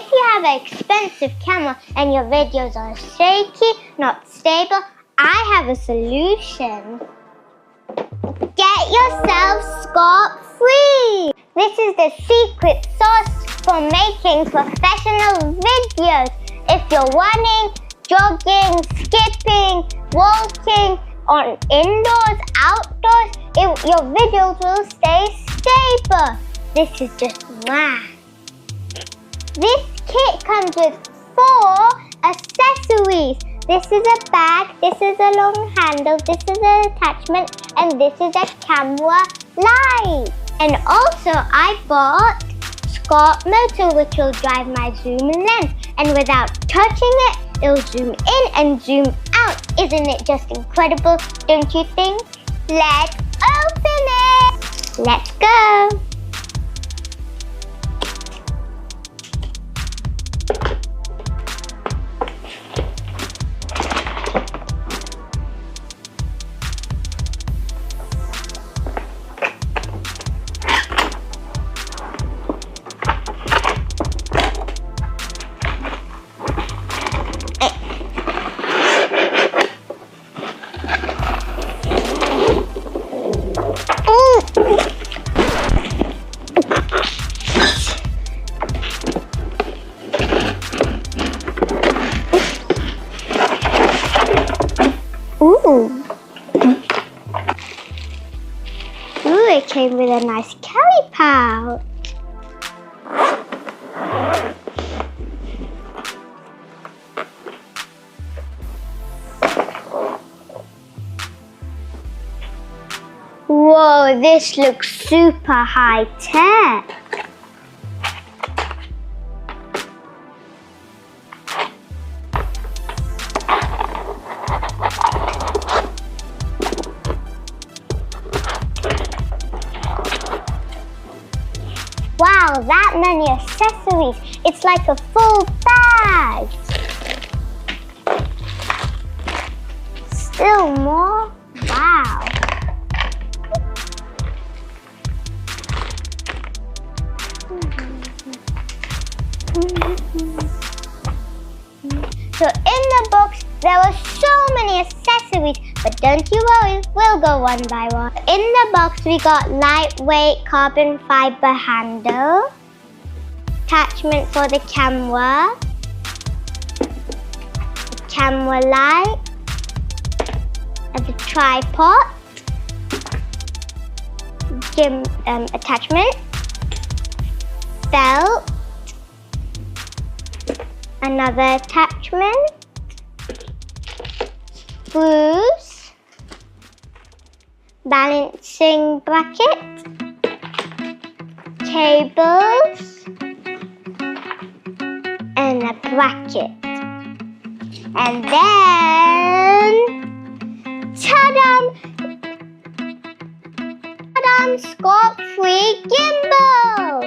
if you have an expensive camera and your videos are shaky, not stable, I have a solution. Get yourself SCORP free! This is the secret sauce for making professional videos. If you're running, jogging, skipping, walking, on indoors, outdoors, your videos will stay stable. This is just wow. This kit comes with 4 accessories. This is a bag, this is a long handle, this is an attachment, and this is a camera light. And also I bought SCORP motor, which will drive my zoom lens, and without touching it, it'll zoom in and zoom out. Isn't it just incredible, don't you think? Let's open it! Let's go! Ooh, it came with a nice carry pouch. Whoa, this looks super high tech. Wow, that many accessories. It's like a full bag. Still more? Wow. So in the box, there were so many accessories, but don't you worry, we'll go one by one. In the box, we got lightweight carbon fiber handle, attachment for the camera light, and the tripod, attachment, belt, another attachment, screws, balancing bracket, cables, and a bracket. And then, ta-da! SCORP free gimbal!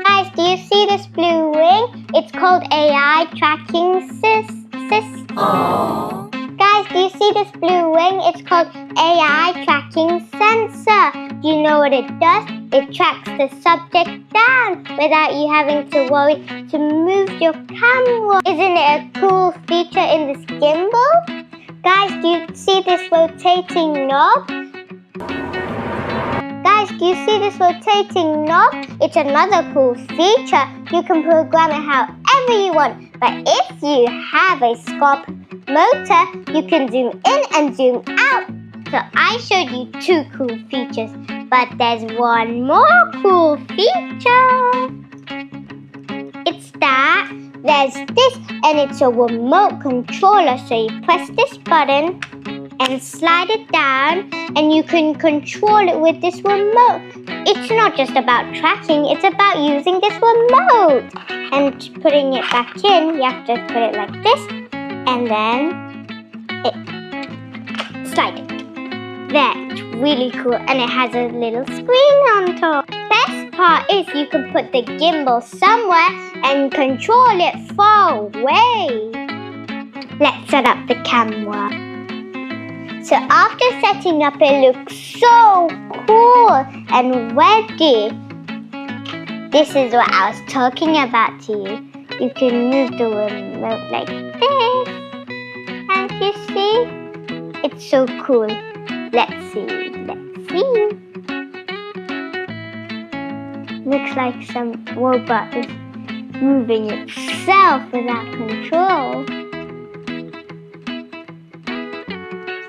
Guys, do you see this blue ring? It's called AI tracking system. Guys, do you see this blue ring? It's called AI tracking sensor. Do you know what it does? It tracks the subject down without you having to worry to move your camera. Isn't it a cool feature in this gimbal? Guys, do you see this rotating knob? Guys, do you see this rotating knob? It's another cool feature. You can program it however you want. But if you have a SCORP motor, you can zoom in and zoom out. So I showed you 2 cool features, but there's one more cool feature. It's that there's this, and it's a remote controller. So you press this button and slide it down, and you can control it with this remote. It's not just about tracking, it's about using this remote. And putting it back in, you have to put it like this, and then slide it. That's really cool, and it has a little screen on top. Best part is you can put the gimbal somewhere and control it far away. Let's set up the camera. So after setting up, it looks so cool and ready. This is what I was talking about to you. You can move the remote like this. And you see? It's so cool. Let's see. Looks like some robot is moving itself without control.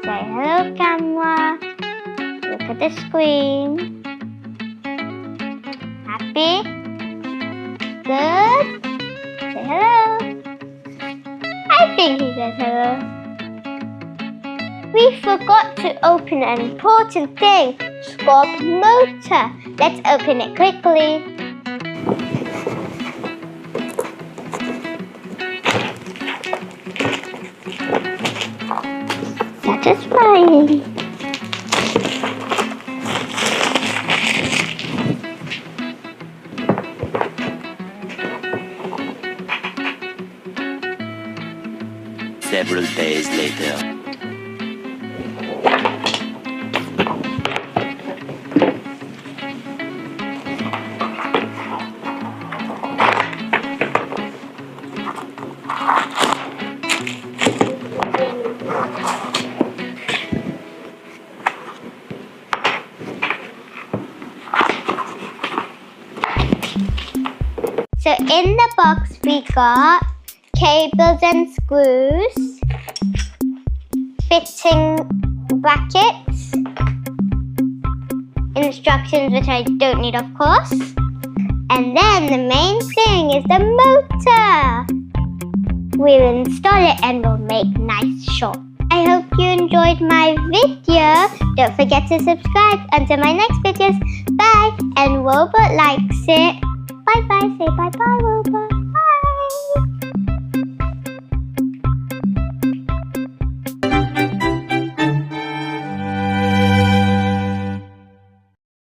Say hello, camera. Look at the screen. Happy? Good? Say hello. I think he says hello. We forgot to open an important thing. SCORP motor. Let's open it quickly. Satisfying. Several days later. So in the box we got cables and screws, fitting brackets, instructions which I don't need of course, and then the main thing is the motor. We'll install it and we'll make nice shots. I hope you enjoyed my video. Don't forget to subscribe. Until my next videos, bye. And Robot likes it. Bye bye. Say bye bye, Robot.